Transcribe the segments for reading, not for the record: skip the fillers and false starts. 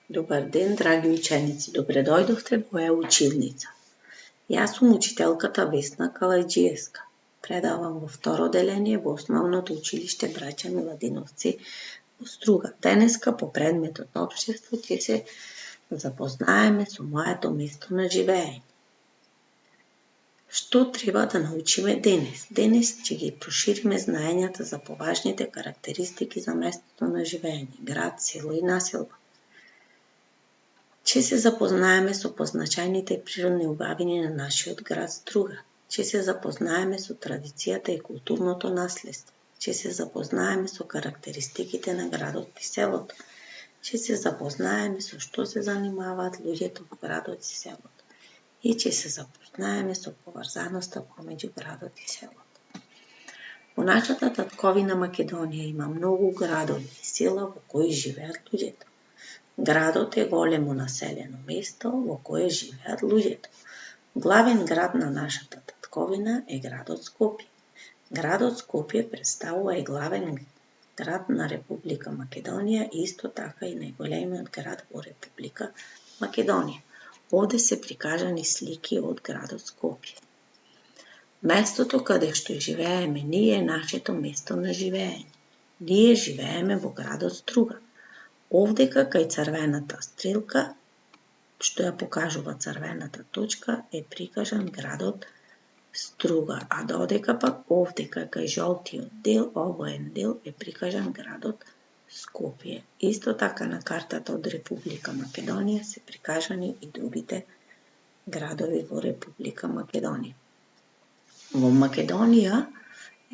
Добар ден, драги ученици, добре дојдовте во моја училница. Јас сум учителката Весна Калајџиевска. Предавам во второ деление во Основното училиште Браќа Миладиновци во Струга. Денеска по предметот Општество ќе се запознаеме со моето место на живење. Што треба да научиме денес? Денес ќе ги прошириме знаењата за поважните карактеристики за местото на живење, град, село и населба. Ќе се запознаеме со позначајните природни убавини на нашиот град Струга. Ќе се запознаеме со традицијата и културното наследство. Ќе се запознаеме со карактеристиките на градот и селото. Ќе се запознаеме со што се занимаваат луѓето во градот и селото. И ќе се запознаеме со поврзаноста помеѓу градот и селото. Во нашата татковина Македонија има многу градови и села во кои живеат луѓето. Градот е големо населено место во кое живеат луѓето. Главен град на нашата татковина е градот Скопје. Градот Скопје представува и главен град на Република Македонија и исто така и најголемиот град во Република Македонија. Овде се прикажани слики од градот Скопје. Местото каде што живееме ние е нашето место на живење. Ние живееме во градот Струга. Овдека кај црвената стрелка, што ја покажува црвената точка, е прикажан градот Струга, а додека пак овдека кај жолтиот дел, обоен дел, е прикажан градот Скопје. Исто така на картата од Република Македонија се прикажани и другите градови во Република Македонија. Во Македонија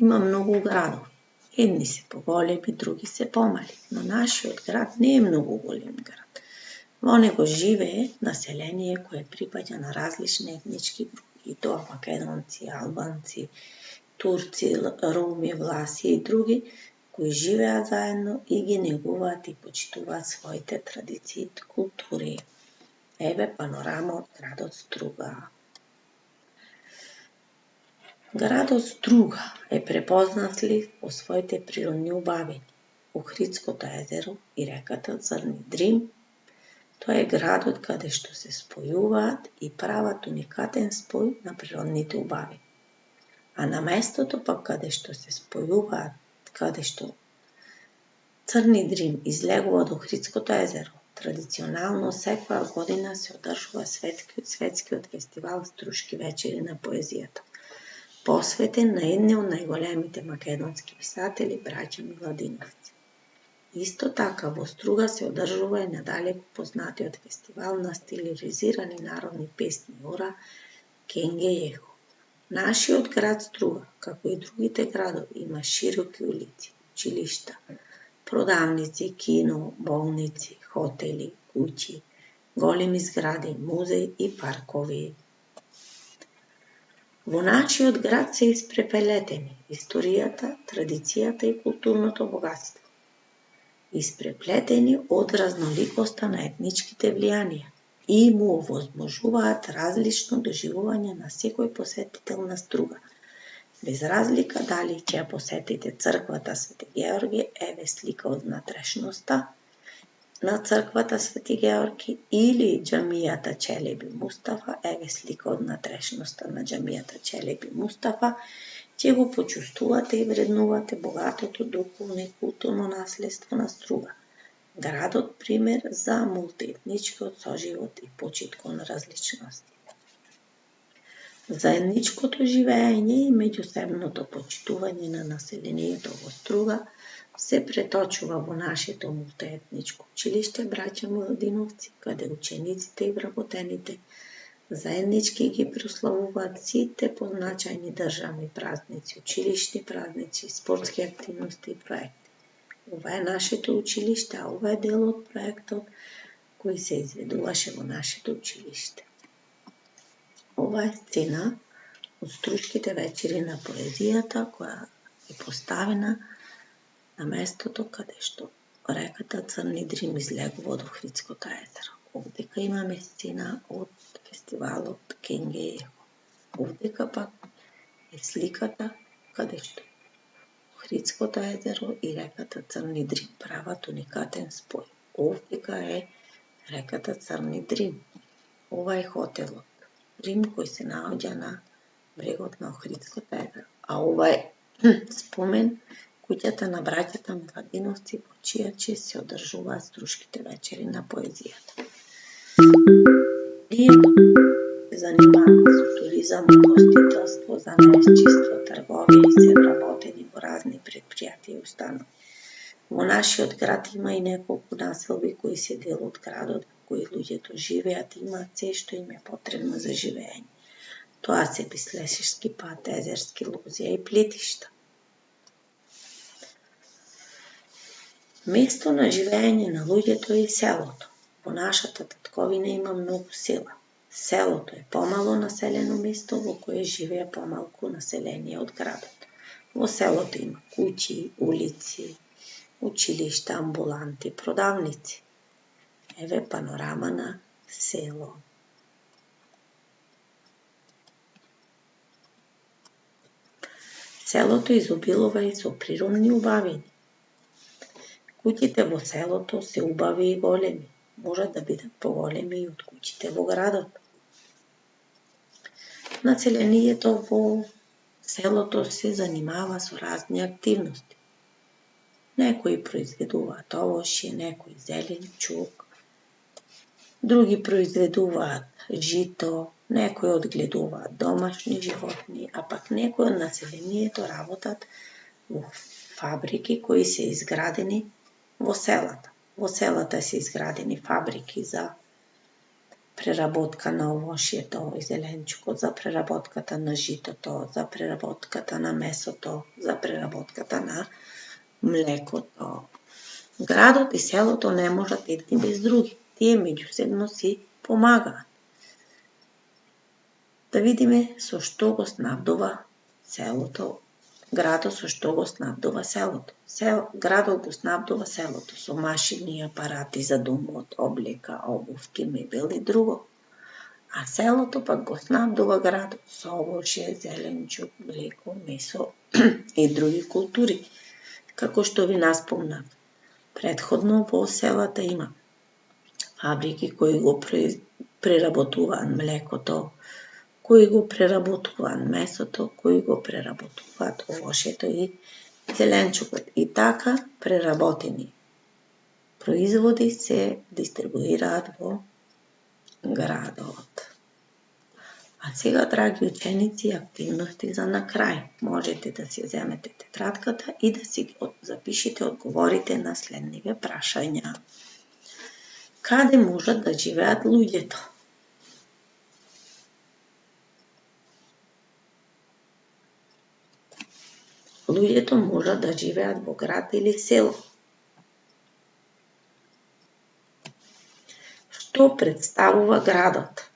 има многу градови. Едни се поголеми, други се помали, но нашиот град не е многу голем град. Во него живее население кое припаѓа на различни етнички групи, и тоа македонци, албанци, турци, роми, власи и други, кои живеат заедно и ги негуваат и почитуваат своите традиции и култури. Еве панорама од градот Струга. Градот Струга е препознатлив по своите природни убавини. Охридското езеро и реката Црни Дрим. Тоа е градот каде што се спојуваат и прават уникатен спој на природните убавини. А на местото пак каде што се спојуваат, каде што Црни Дрим излегува од Охридското езеро, традиционално секоја година се одржува светскиот фестивал Струшки вечери на поезијата, посветен на едни од најголемите македонски писатели, браќа Миладиновци. Исто така во Струга се одржува и надалеку познатиот фестивал на стилизирани народни песни Ора Кенгејехо. Нашиот град Струга, како и другите градови, има широки улици, училишта, продавници, кино, болници, хотели, куќи, големи згради, музеј и паркови. Во нашиот град се испреплетени историјата, традицијата и културното богатство. Испреплетени од разноликоста на етничките влијанија и му овозможуваат различно доживување на секој посетител на Струга. Без разлика дали ќе ја посетите црквата Свети Георги, еве слика од внатрешноста на црквата Свети Георги, или џамијата Челеби Мустафа, еве слика од внатрешноста на џамијата Челеби Мустафа, ќе го почувствувате и вреднувате богатото духовно и културно наследство на Струга. Градот пример за мултиетничкиот соживот и почит кон различности. Заедничкото живење и меѓусебното почитување на населението во Струга се преточува во нашето мултиетничко училиште Браќа Миладиновци, каде учениците и вработените заеднички ги прославуваат сите позначајни државни празници, училишни празници, спортски активности и проекти. Ова е нашето училиште, а ова е дел од проектот кој се изведуваше во нашето училиште. Ова е сцена од Струшките вечери на поезијата, која е поставена на местото каде што реката Црни Дрим излегува од Охридското езеро. Овдека имаме сцена од фестивалот Кенгејехо. Овдека пак е сликата каде што Охридското езеро и реката Црни Дрим прават уникатен спој. Овдека е реката Црни Дрим. Ова е хотелот Рим кој се наоѓа на брегот на Охридското езеро, а ова е спомен куќата на браќата Младиновци во чија чест се одржуваат струшките вечери на поезијата. Ние се занимаваме со туризам, угостителство, занаетчиство, трговија и се вработени во разни предпријатија и установи. Во нашиот град има и неколку населби кои се дел од градот во кои луѓето живеат и имаат се што им е потребно за живење. Тоа се Бислешевски пат, Езерски лозија и плетишта. Место на живење на луѓето е селото. Во нашата татковина има многу села. Селото е помало населено место во кое живее помалку население од градот. Во селото има куќи, улици, училишта, амбуланти, продавници. Еве панорама на село. Селото изобилува и со природни убавини. Куќите во селото се убави и големи, можат да бидат поголеми и од куќите во градот. Населението во селото се занимава со разни активности. Некои произведуваат овошје, некои зеленчук, други произведуваат жито, некои одгледуваат домашни животни, а пак некои од населението работат во фабрики кои се изградени во селата. Во селата се изградени фабрики за преработка на овошјето и зеленчукот, за преработката на житото, за преработката на месото, за преработката на млекото. Градот и селото не можат едни без други. Тие меѓусебно си помагаат. Да видиме со што го снабдува селото. Градот со што го снабдува селото. Градот го снабдува селото со машини и апарати за домот, облека, обувки, мебел и друго. А селото пак го снабдува градот со овошје, зеленчук, млеко, месо и други култури. Како што ви наспомнав, претходно во селата има фабрики кои го преработуваат млекото, кои го преработуваат месото, кои го преработуваат овошјето и зеленчукот. И така преработени производи се дистрибуираат во градот. А сега, драги ученици, активности за на крај. Можете да си земете тетратката и да си запишете одговорите на следниве прашања. Каде можат да живеат луѓето? Луѓето можат да живеат во град или село. Што представува градот?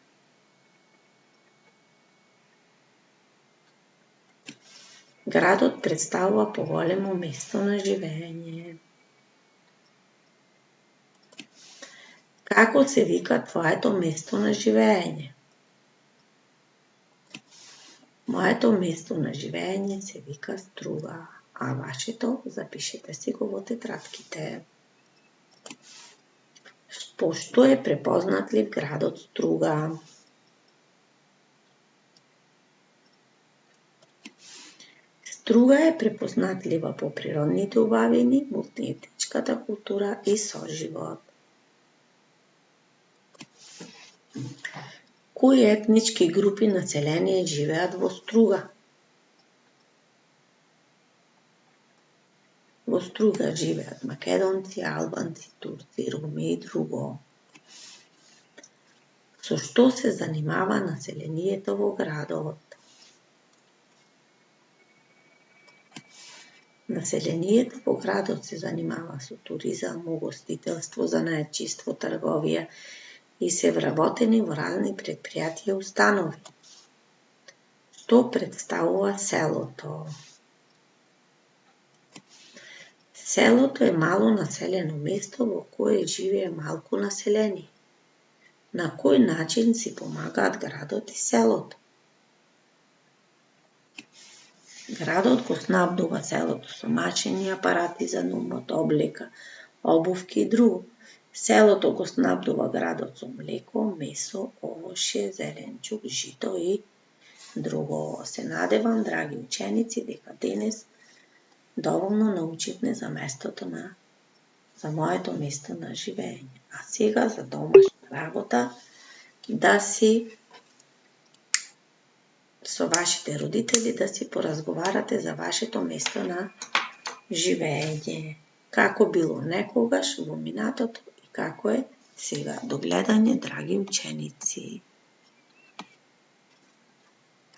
Градот представува поголемо место на живење. Како се вика твоето место на живење? Моето место на живење се вика Струга, а вашето запишете си го во тетратките. По што е препознатлив градот Струга? Струга е препознатлива по природните убавини, мултиетничката култура и соживот. Кои етнички групи население живеат во Струга? Во Струга живеат македонци, албанци, турци, руми и друго. Со што се занимава населението во градот? Населението во градот се занимава со туризам, угостителство, занаетчиство, трговија и се вработени во разни предпријатија и установи. Што представува селото? Селото е мало населено место во кое живее малку население. На кој начин си помагаат градот и селото? Градот го снабдува селото со машини, апарати за домот, облека, обувки и друго. Селото го снабдува градот со млеко, месо, овошје, зеленчук, жито и друго. Се надевам, драги ученици, дека денес доволно научивме за моето место на живење. А сега за домашна работа да си со вашите родители да си поразговарате за вашето место на живење. Како било некогаш во минатото и како е сега. До гледање, драги ученици.